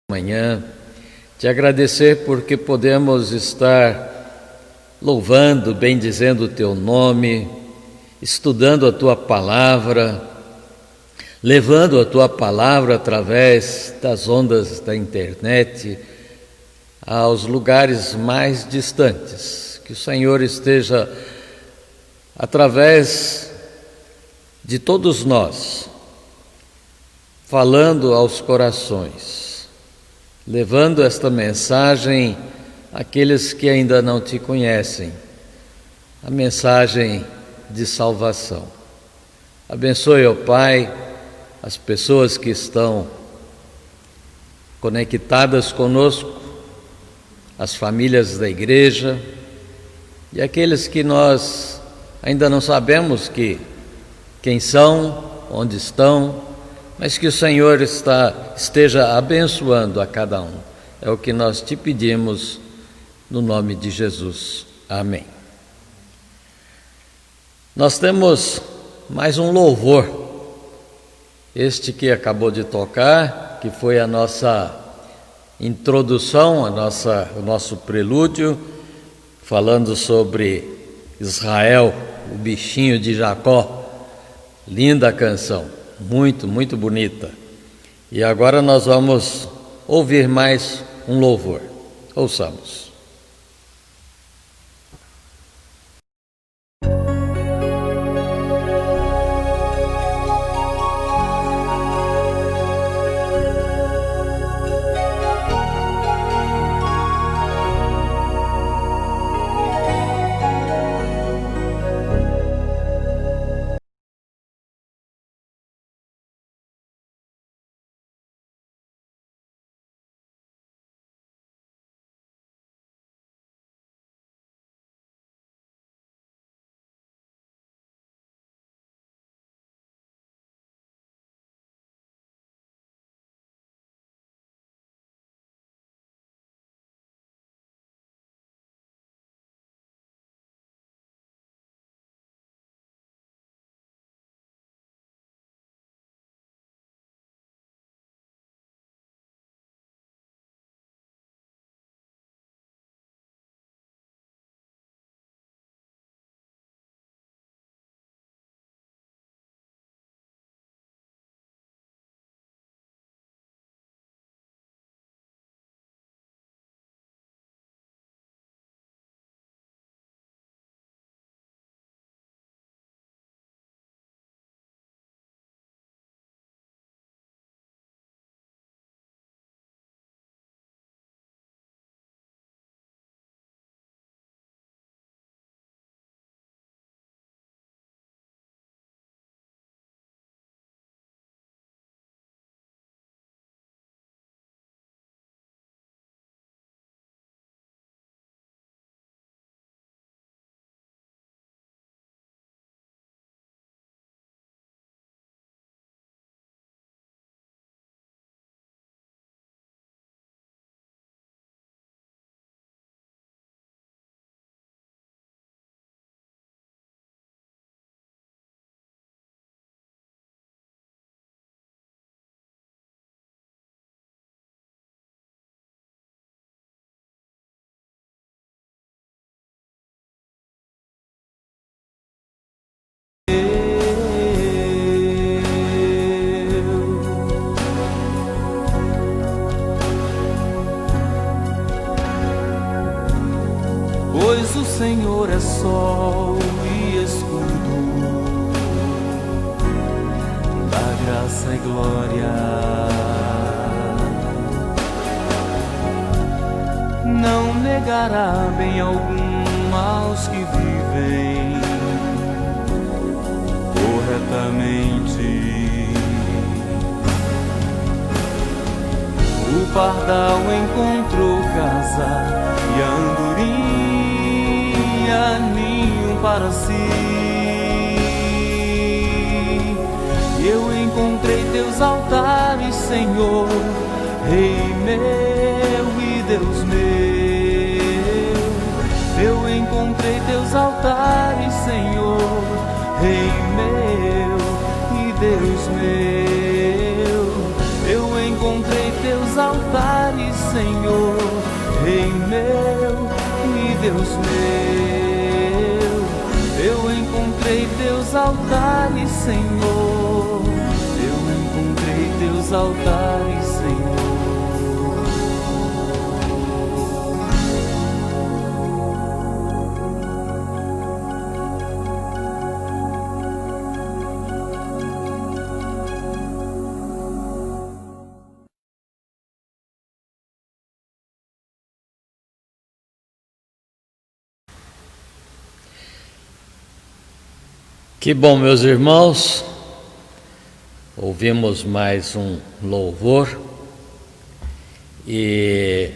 Manhã, te agradecer porque podemos estar louvando, bendizendo o teu nome, estudando a tua palavra, levando a tua palavra através das ondas da internet aos lugares mais distantes. Que o Senhor esteja através de todos nós, falando aos corações, levando esta mensagem àqueles que ainda não te conhecem, a mensagem de salvação. Abençoe, ó Pai, as pessoas que estão conectadas conosco, as famílias da igreja e aqueles que nós ainda não sabemos quem são, onde estão, mas que o Senhor esteja abençoando a cada um. É o que nós te pedimos no nome de Jesus. Amém. Nós temos mais um louvor, este que acabou de tocar, que foi a nossa introdução, o nosso prelúdio, falando sobre Israel, o bichinho de Jacó. Linda canção. Muito, muito bonita. E agora nós vamos ouvir mais um louvor. Ouçamos. Pois o Senhor é sol e escudo, da graça e glória. Não negará bem algum aos que vivem corretamente. O pardal encontrou casa e a andorinha ninho para si. Eu encontrei teus altares, Senhor, Rei meu e Deus meu. Eu encontrei teus altares, Senhor, Rei meu e Deus meu. Eu encontrei teus altares, Senhor, Rei meu e Deus meu. Eu encontrei teus altares, Senhor. Eu encontrei teus altares, Senhor. Que bom, meus irmãos, ouvimos mais um louvor e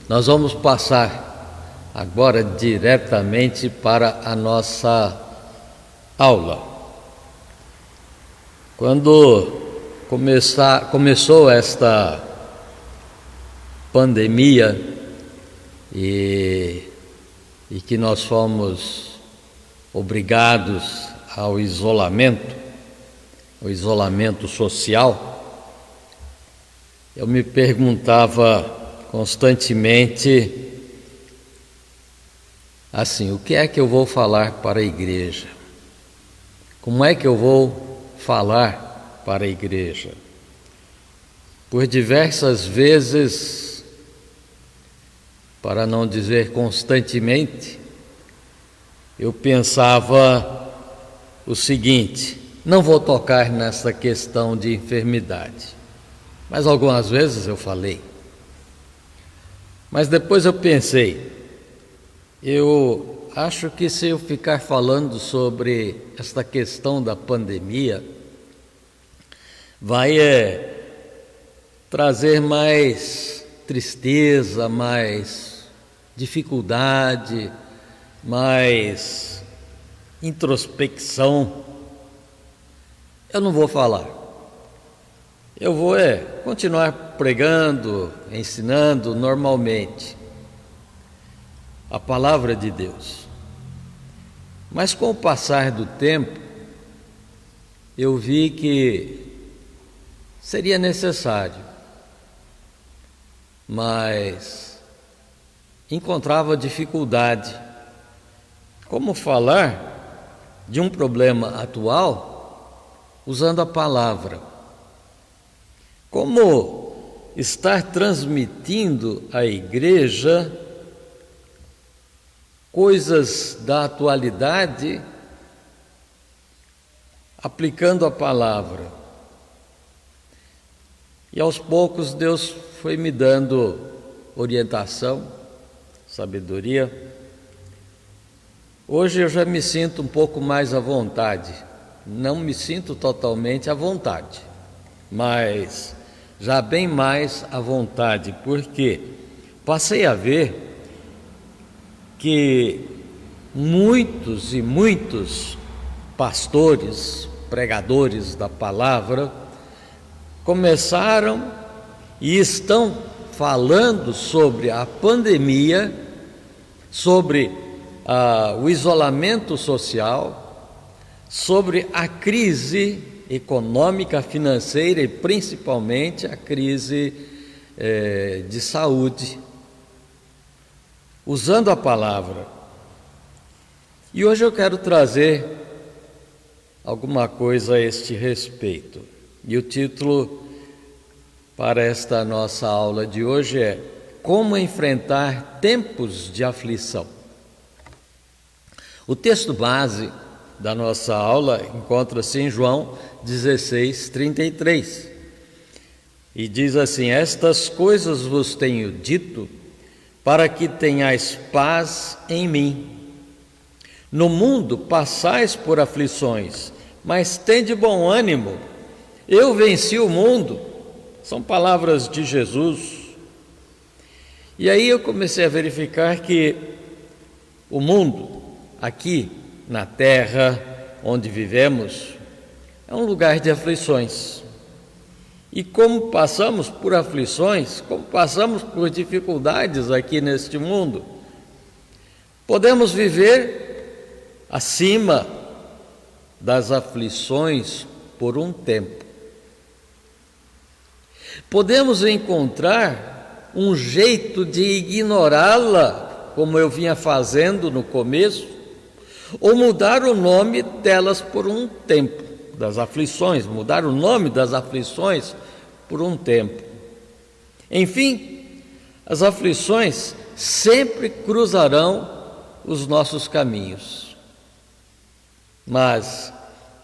nós vamos passar agora diretamente para a nossa aula. Quando começou esta pandemia e que nós fomos obrigados ao isolamento social, eu me perguntava constantemente assim: o que é que eu vou falar para a igreja? Como é que eu vou falar para a igreja? Por diversas vezes, para não dizer constantemente, eu pensava o seguinte: não vou tocar nessa questão de enfermidade. Mas algumas vezes eu falei. Mas depois eu pensei, eu acho que se eu ficar falando sobre esta questão da pandemia, vai trazer mais tristeza, mais dificuldade, mais introspecção. Eu não vou falar. Eu vou continuar pregando, ensinando normalmente a palavra de Deus. Mas com o passar do tempo, eu vi que seria necessário, mas encontrava dificuldade. Como falar de um problema atual usando a palavra? Como estar transmitindo à igreja coisas da atualidade aplicando a palavra? E aos poucos Deus foi me dando orientação, sabedoria. Hoje eu já me sinto um pouco mais à vontade. Não me sinto totalmente à vontade, mas já bem mais à vontade, porque passei a ver que muitos e muitos pastores, pregadores da palavra, começaram e estão falando sobre a pandemia, sobre o isolamento social, sobre a crise econômica, financeira e principalmente a crise de saúde, usando a palavra. E hoje eu quero trazer alguma coisa a este respeito. E o título para esta nossa aula de hoje é: Como enfrentar tempos de aflição. O texto base da nossa aula encontra-se em João 16:33 e diz assim: estas coisas vos tenho dito para que tenhais paz em mim. No mundo passais por aflições, mas tende bom ânimo, eu venci o mundo. São palavras de Jesus. E aí eu comecei a verificar que o mundo, aqui na terra onde vivemos, é um lugar de aflições. E como passamos por aflições, como passamos por dificuldades aqui neste mundo, podemos viver acima das aflições por um tempo. Podemos encontrar um jeito de ignorá-la, como eu vinha fazendo no começo, ou mudar o nome delas por um tempo, das aflições, mudar o nome das aflições por um tempo. Enfim, as aflições sempre cruzarão os nossos caminhos, mas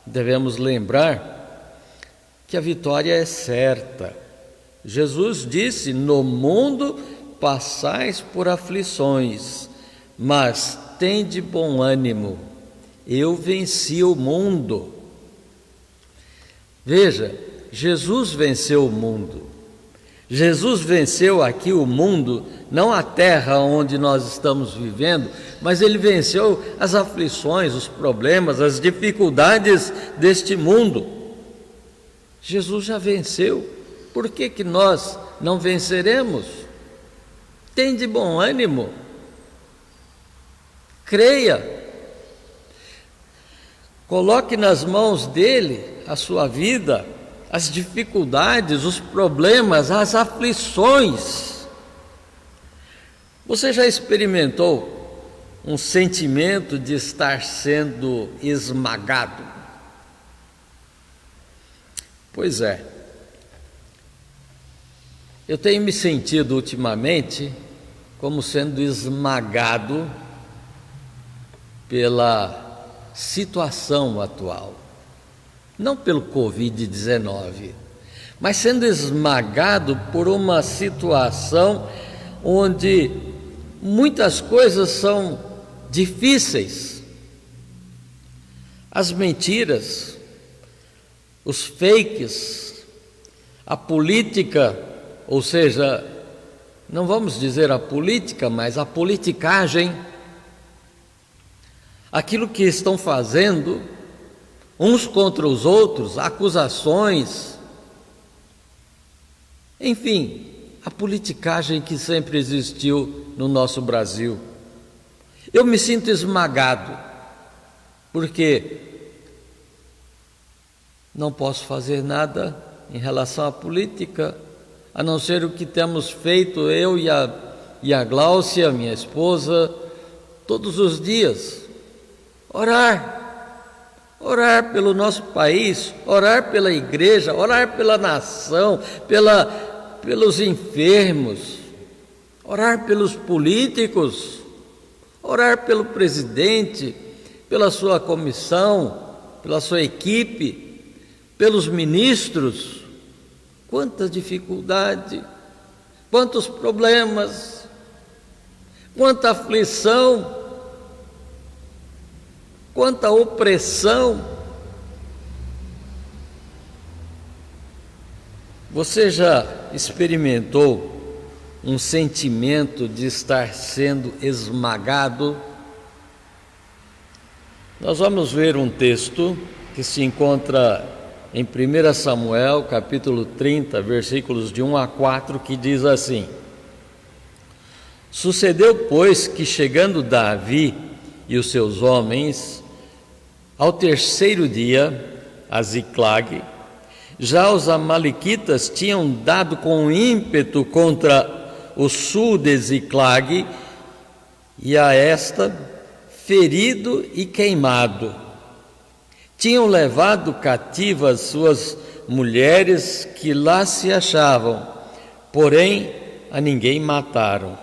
devemos lembrar que a vitória é certa. Jesus disse: no mundo passais por aflições, mas tende bom ânimo, eu venci o mundo. Veja, Jesus venceu o mundo. Jesus venceu aqui o mundo, não a terra onde nós estamos vivendo, mas ele venceu as aflições, os problemas, as dificuldades deste mundo. Jesus já venceu. Por que nós não venceremos? Tende bom ânimo. Creia. Coloque nas mãos dele a sua vida, as dificuldades, os problemas, as aflições. Você já experimentou um sentimento de estar sendo esmagado? Pois é. Eu tenho me sentido ultimamente como sendo esmagado pela situação atual. Não pelo Covid-19, mas sendo esmagado por uma situação onde muitas coisas são difíceis. As mentiras, os fakes, a política, ou seja, não vamos dizer a política, mas a politicagem, aquilo que estão fazendo uns contra os outros, acusações, enfim, a politicagem que sempre existiu no nosso Brasil. Eu me sinto esmagado, porque não posso fazer nada em relação à política, a não ser o que temos feito eu e a Gláucia, minha esposa, todos os dias. Orar pelo nosso país, orar pela igreja, orar pela nação, pelos enfermos, orar pelos políticos, orar pelo presidente, pela sua comissão, pela sua equipe, pelos ministros. Quanta dificuldade, quantos problemas, quanta aflição, quanta opressão. Você já experimentou um sentimento de estar sendo esmagado? Nós vamos ver um texto que se encontra em 1 Samuel, capítulo 30, versículos de 1 a 4, que diz assim: Sucedeu, pois, que chegando Davi e os seus homens ao terceiro dia a Ziclag, já os amalequitas tinham dado com ímpeto contra o sul de Ziclag, e a esta ferido e queimado. Tinham levado cativas suas mulheres que lá se achavam, porém a ninguém mataram,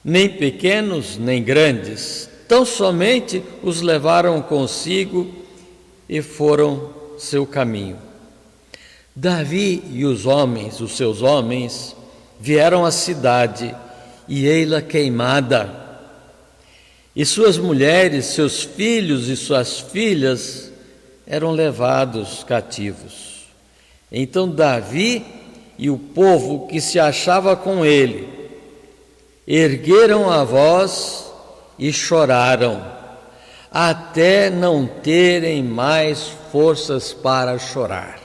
nem pequenos nem grandes, tão somente os levaram consigo e foram seu caminho. Davi e os seus homens, vieram à cidade, e ei-la queimada, e suas mulheres, seus filhos e suas filhas eram levados cativos. Então Davi e o povo que se achava com ele ergueram a voz e choraram, até não terem mais forças para chorar.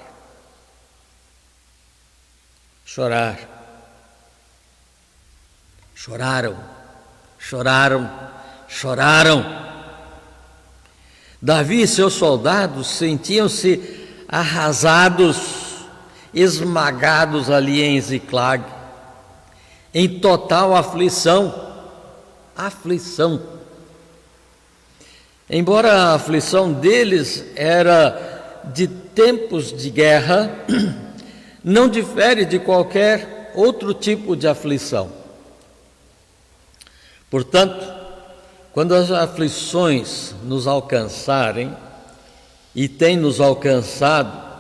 Choraram. Davi e seus soldados sentiam-se arrasados, esmagados ali em Ziclag. em total aflição. Aflição. Embora a aflição deles era de tempos de guerra, não difere de qualquer outro tipo de aflição. Portanto, quando as aflições nos alcançarem, e têm nos alcançado,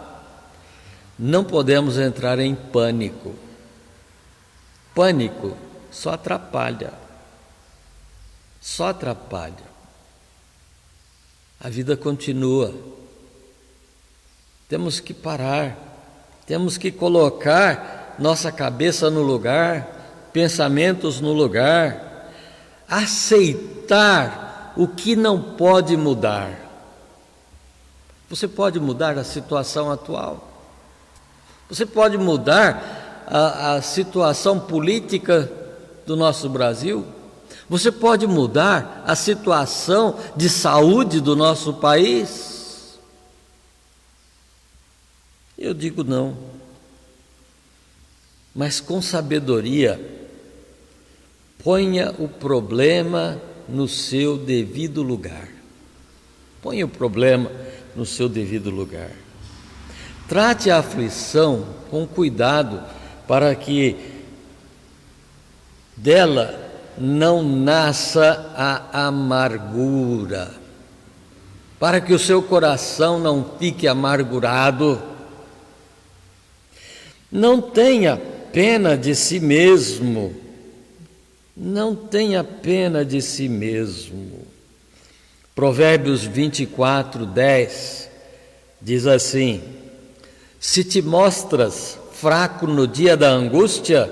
não podemos entrar em pânico. Pânico só atrapalha. Só atrapalha. A vida continua. Temos que parar. Temos que colocar nossa cabeça no lugar, pensamentos no lugar, aceitar o que não pode mudar. Você pode mudar a situação atual. Você pode mudar a situação política do nosso Brasil. Você pode mudar a situação de saúde do nosso país. Eu digo não. Mas com sabedoria, ponha o problema no seu devido lugar. Ponha o problema no seu devido lugar. Trate a aflição com cuidado para que dela não nasça a amargura, para que o seu coração não fique amargurado. Não tenha pena de si mesmo, não tenha pena de si mesmo. Provérbios 24:10 diz assim: se te mostras fraco no dia da angústia,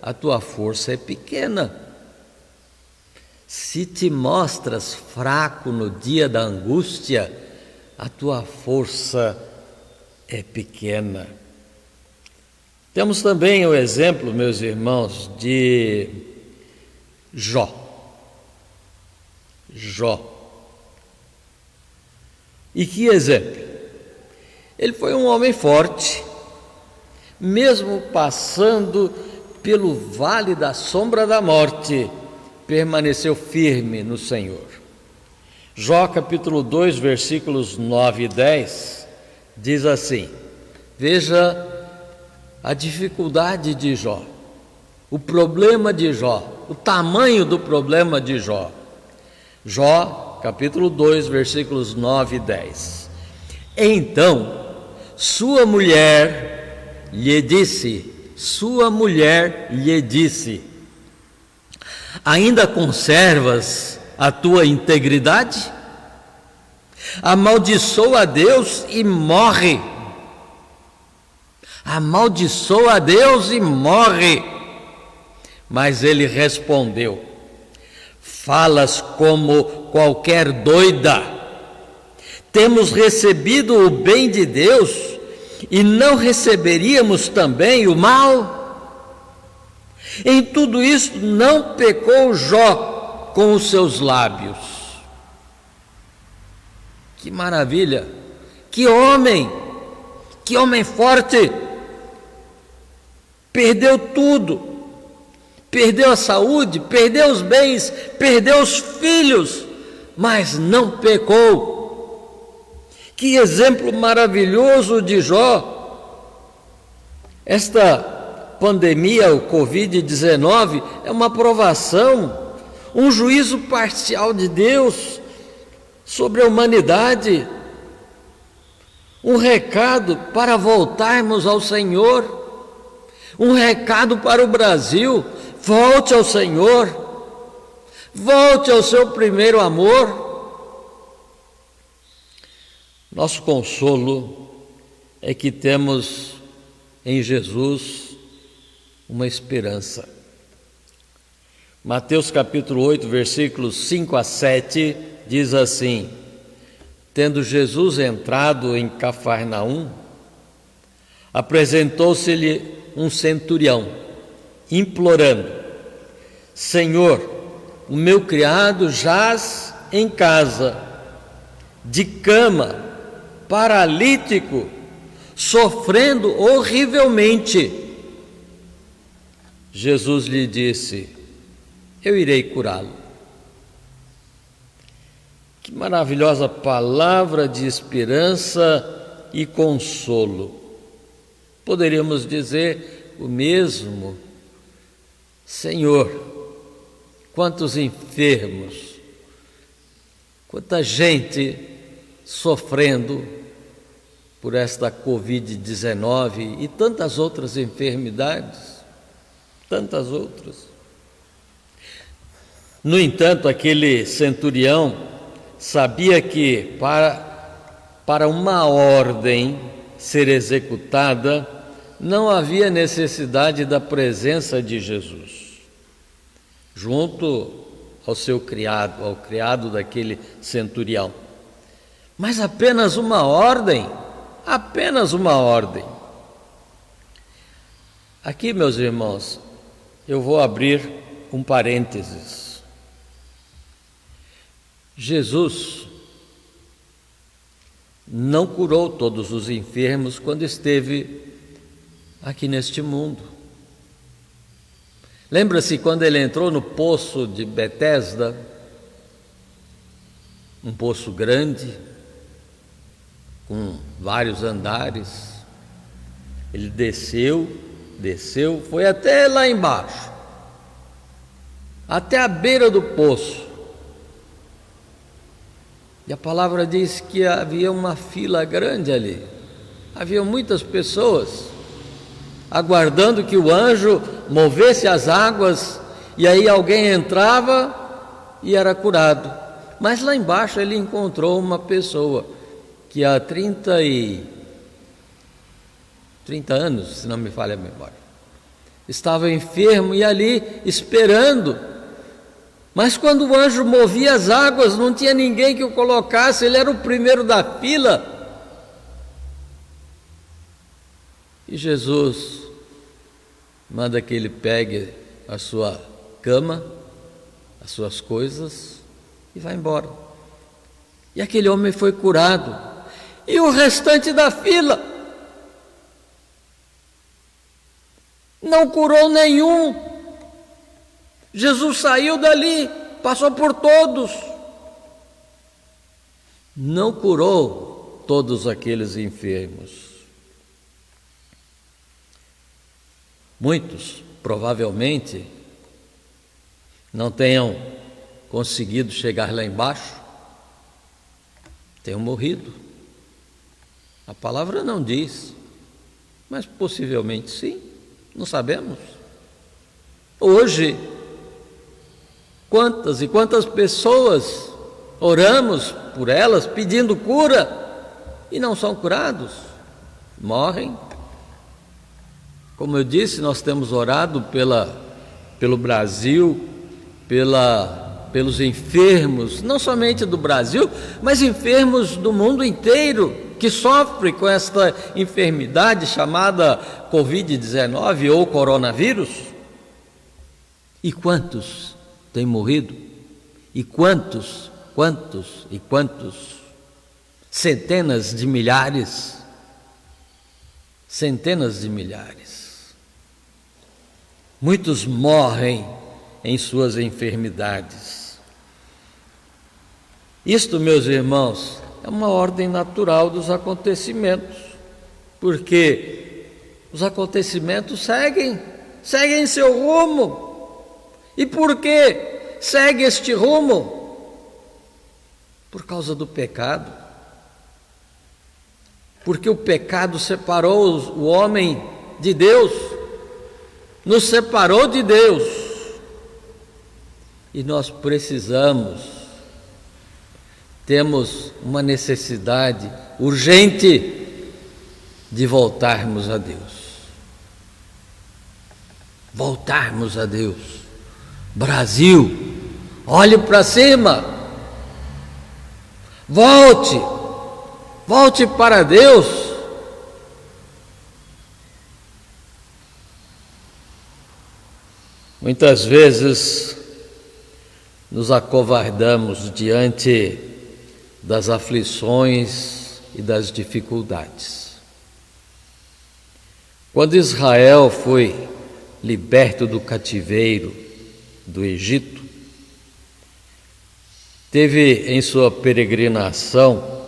a tua força é pequena. Se te mostras fraco no dia da angústia, a tua força é pequena. Temos também o exemplo, meus irmãos, de Jó. E que exemplo? Ele foi um homem forte, mesmo passando pelo vale da sombra da morte, permaneceu firme no Senhor. Jó capítulo 2, versículos 9 e 10, diz assim: veja a dificuldade de Jó, o problema de Jó, o tamanho do problema de Jó. Jó capítulo 2, versículos 9 e 10. Então sua mulher lhe disse, ainda conservas a tua integridade? Amaldiçoa a Deus e morre. Amaldiçoa a Deus e morre. Mas ele respondeu: falas como qualquer doida. Temos recebido o bem de Deus e não receberíamos também o mal? Em tudo isso não pecou Jó com os seus lábios. Que maravilha! Que homem forte! Perdeu tudo, perdeu a saúde, perdeu os bens, perdeu os filhos, mas não pecou. Que exemplo maravilhoso de Jó! Esta pandemia, o Covid-19, é uma provação, um juízo parcial de Deus sobre a humanidade, um recado para voltarmos ao Senhor, um recado para o Brasil: volte ao Senhor, volte ao seu primeiro amor. Nosso consolo é que temos em Jesus uma esperança. Mateus capítulo 8, versículos 5 a 7, diz assim: tendo Jesus entrado em Cafarnaum, apresentou-se-lhe um centurião, implorando: Senhor, o meu criado jaz em casa, de cama, paralítico, sofrendo horrivelmente. Jesus lhe disse: eu irei curá-lo. Que maravilhosa palavra de esperança e consolo. Poderíamos dizer o mesmo: Senhor, quantos enfermos, quanta gente sofrendo por esta Covid-19 e tantas outras enfermidades, tantas outras. No entanto, aquele centurião sabia que para uma ordem ser executada, não havia necessidade da presença de Jesus, junto ao seu criado, ao criado daquele centurião. Mas apenas uma ordem, apenas uma ordem. Aqui, meus irmãos, eu vou abrir um parênteses. Jesus não curou todos os enfermos quando esteve aqui neste mundo. Lembra-se quando ele entrou no poço de Betesda, um poço grande, com vários andares. Ele desceu, foi até lá embaixo, até a beira do poço. E a palavra diz que havia uma fila grande ali. Havia muitas pessoas aguardando que o anjo movesse as águas, e aí alguém entrava e era curado. Mas lá embaixo ele encontrou uma pessoa que há 30 anos, se não me falha a memória, estava enfermo e ali esperando. Mas quando o anjo movia as águas, não tinha ninguém que o colocasse, ele era o primeiro da fila. E Jesus manda que ele pegue a sua cama, as suas coisas e vá embora. E aquele homem foi curado. E o restante da fila não curou nenhum. Jesus saiu dali, passou por todos, não curou todos aqueles enfermos. Muitos, provavelmente, não tenham conseguido chegar lá embaixo, tenham morrido. A palavra não diz, mas possivelmente sim, não sabemos. Hoje, quantas e quantas pessoas oramos por elas pedindo cura e não são curados, morrem. Como eu disse, nós temos orado pelo Brasil, pelos enfermos, não somente do Brasil, mas enfermos do mundo inteiro que sofrem com esta enfermidade chamada Covid-19 ou coronavírus. E quantos têm morrido? E quantos? Centenas de milhares. Centenas de milhares. Muitos morrem em suas enfermidades. Isto, meus irmãos, é uma ordem natural dos acontecimentos, porque os acontecimentos seguem seu rumo. E por que segue este rumo? Por causa do pecado. Porque o pecado separou o homem de Deus, nos separou de Deus. E nós temos uma necessidade urgente de voltarmos a Deus. Voltarmos a Deus. Brasil, olhe para cima, volte para Deus. Muitas vezes nos acovardamos diante das aflições e das dificuldades. Quando Israel foi liberto do cativeiro do Egito, teve em sua peregrinação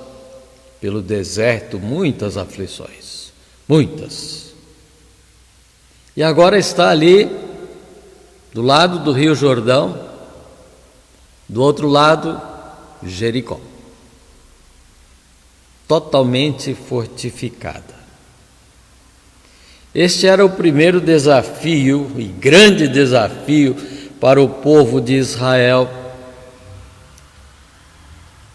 pelo deserto muitas aflições, muitas. E agora está ali, do lado do Rio Jordão, do outro lado, Jericó, totalmente fortificada. Este era o primeiro desafio, e grande desafio, para o povo de Israel.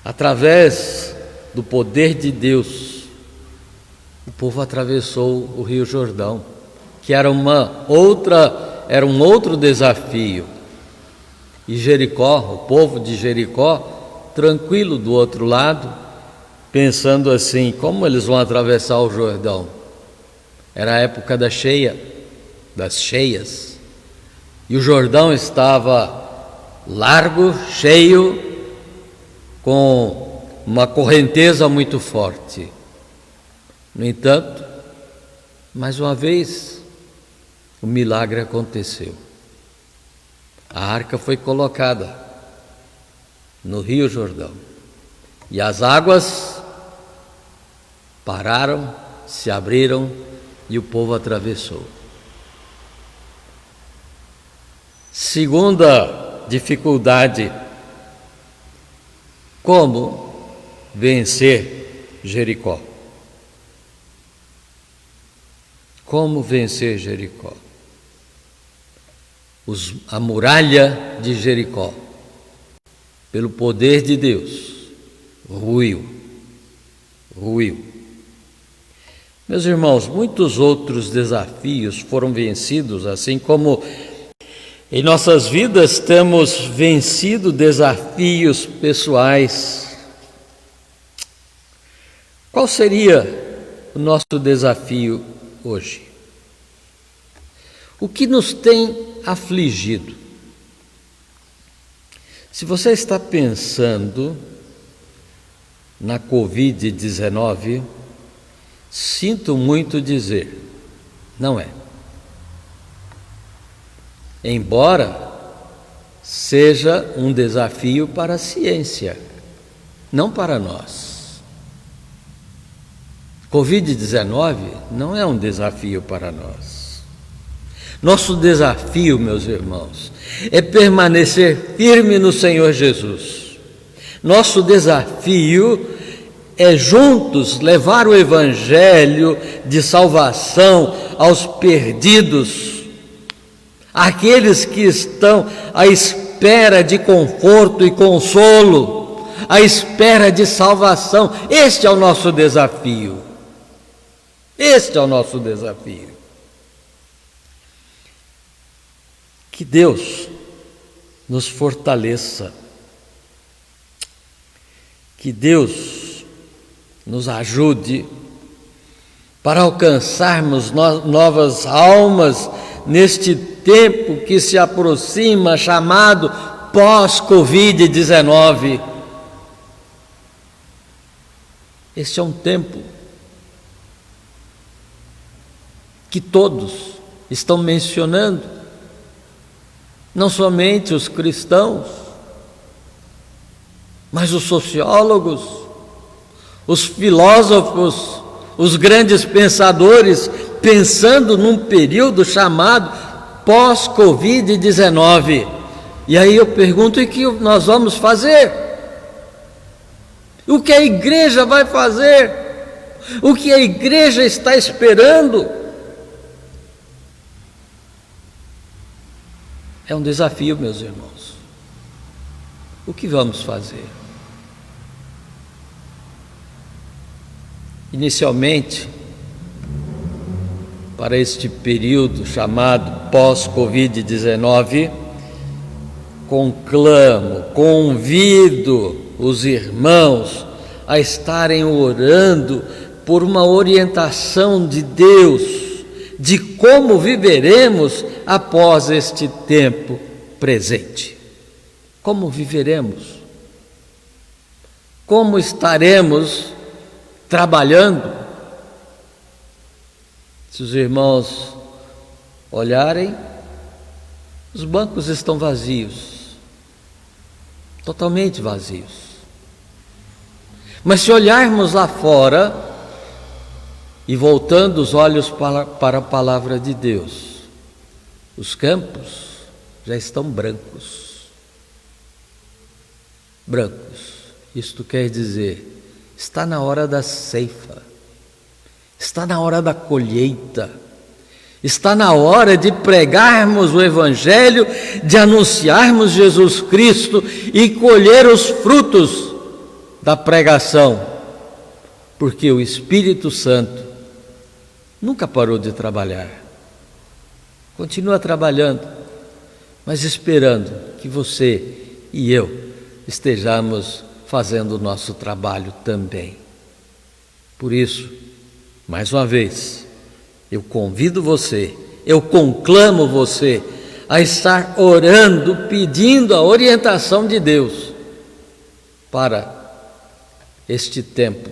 Através do poder de Deus, o povo atravessou o Rio Jordão, que era um outro desafio. E Jericó, o povo de Jericó, tranquilo do outro lado, pensando assim: como eles vão atravessar o Jordão? Era a época das cheias, e o Jordão estava largo, cheio, com uma correnteza muito forte. No entanto, mais uma vez, o milagre aconteceu. A arca foi colocada no Rio Jordão e as águas pararam, se abriram e o povo atravessou. Segunda dificuldade: como vencer Jericó? Como vencer Jericó? A muralha de Jericó, pelo poder de Deus, ruiu. Meus irmãos, muitos outros desafios foram vencidos, assim como em nossas vidas temos vencido desafios pessoais. Qual seria o nosso desafio hoje? O que nos tem afligido? Se você está pensando na Covid-19, sinto muito dizer, não é. Embora seja um desafio para a ciência, não para nós. Covid-19 não é um desafio para nós. Nosso desafio, meus irmãos, é permanecer firme no Senhor Jesus. Nosso desafio é juntos levar o evangelho de salvação aos perdidos, àqueles que estão à espera de conforto e consolo, à espera de salvação. Este é o nosso desafio. Este é o nosso desafio. Que Deus nos fortaleça, que Deus nos ajude para alcançarmos novas almas neste tempo que se aproxima, chamado pós-Covid-19. Este é um tempo que todos estão mencionando, não somente os cristãos, mas os sociólogos, os filósofos, os grandes pensadores, pensando num período chamado pós-Covid-19. E aí eu pergunto: e o que nós vamos fazer? O que a igreja vai fazer? O que a igreja está esperando? É um desafio, meus irmãos. O que vamos fazer? Inicialmente, para este período chamado pós-Covid-19, convido os irmãos a estarem orando por uma orientação de Deus, de como viveremos após este tempo presente. Como viveremos? Como estaremos trabalhando? Se os irmãos olharem, os bancos estão vazios, totalmente vazios. Mas se olharmos lá fora e voltando os olhos para a palavra de Deus, os campos já estão brancos. Brancos. Isto quer dizer, está na hora da ceifa, está na hora da colheita, está na hora de pregarmos o Evangelho, de anunciarmos Jesus Cristo e colher os frutos da pregação, porque o Espírito Santo nunca parou de trabalhar, continua trabalhando, mas esperando que você e eu estejamos fazendo o nosso trabalho também. Por isso, mais uma vez, eu convido você, eu conclamo você a estar orando, pedindo a orientação de Deus para este tempo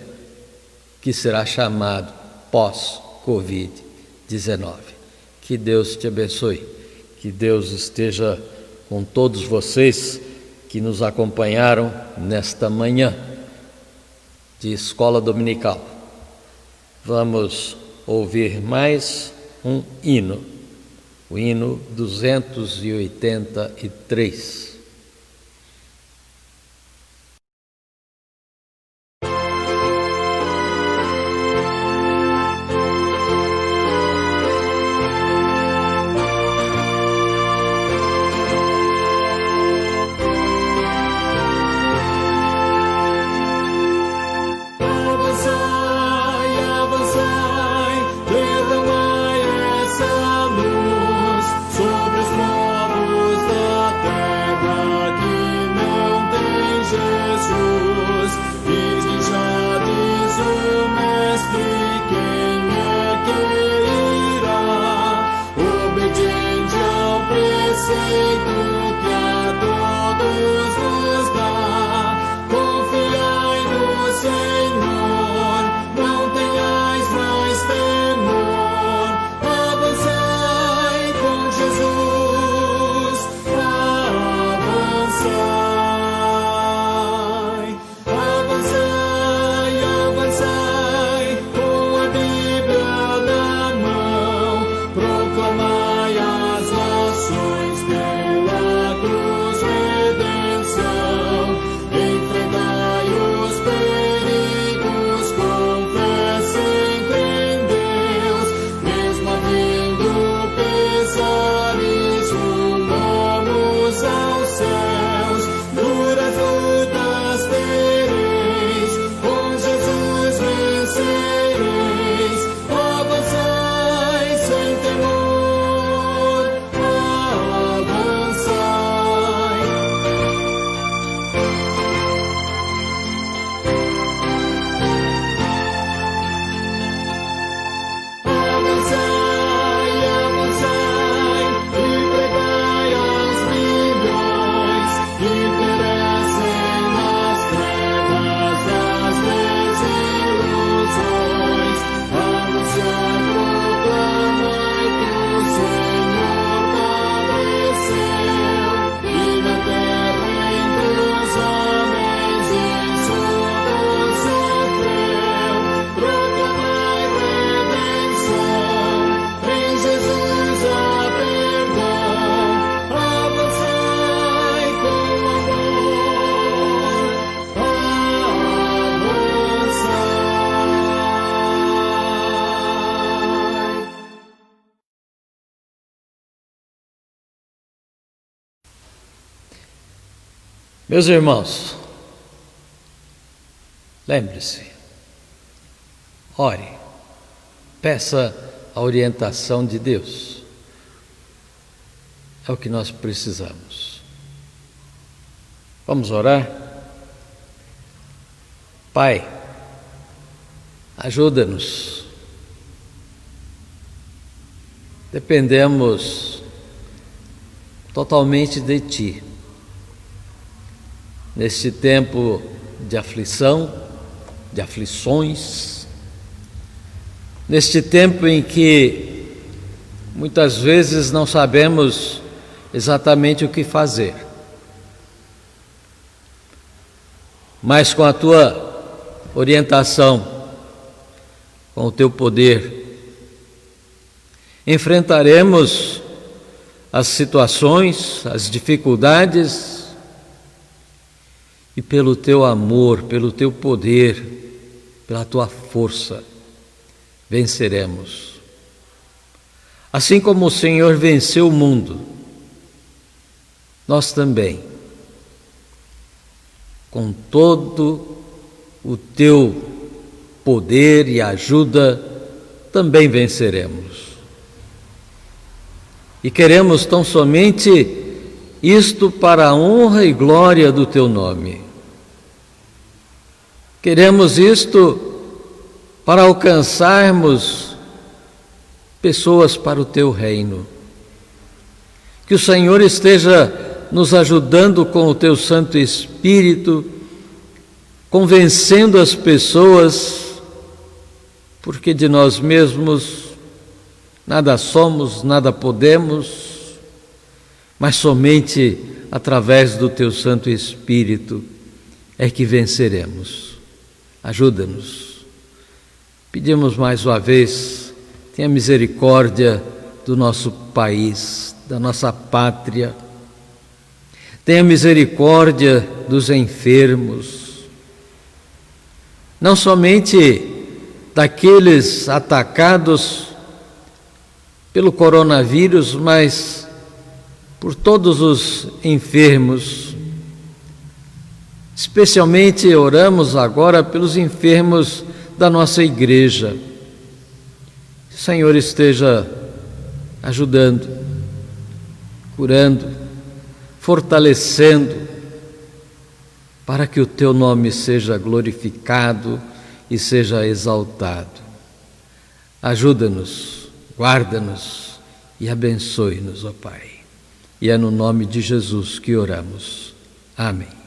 que será chamado pós-Covid-19. Que Deus te abençoe, que Deus esteja com todos vocês que nos acompanharam nesta manhã de escola dominical. Vamos ouvir mais um hino, o hino 283. Meus irmãos, lembre-se, ore, peça a orientação de Deus, é o que nós precisamos. Vamos orar? Pai, ajuda-nos, dependemos totalmente de Ti. Neste tempo de aflição, de aflições, neste tempo em que muitas vezes não sabemos exatamente o que fazer. Mas com a tua orientação, com o teu poder, enfrentaremos as situações, as dificuldades, e pelo teu amor, pelo teu poder, pela tua força, venceremos. Assim como o Senhor venceu o mundo, nós também, com todo o teu poder e ajuda, também venceremos. E queremos tão somente isto para a honra e glória do teu nome. Queremos isto para alcançarmos pessoas para o teu reino. Que o Senhor esteja nos ajudando com o teu Santo Espírito, convencendo as pessoas, porque de nós mesmos nada somos, nada podemos, mas somente através do teu Santo Espírito é que venceremos. Ajuda-nos. Pedimos mais uma vez, tenha misericórdia do nosso país, da nossa pátria. Tenha misericórdia dos enfermos, não somente daqueles atacados pelo coronavírus, mas por todos os enfermos. Especialmente oramos agora pelos enfermos da nossa igreja. Que o Senhor esteja ajudando, curando, fortalecendo, para que o teu nome seja glorificado e seja exaltado. Ajuda-nos, guarda-nos e abençoe-nos, ó Pai. E é no nome de Jesus que oramos. Amém.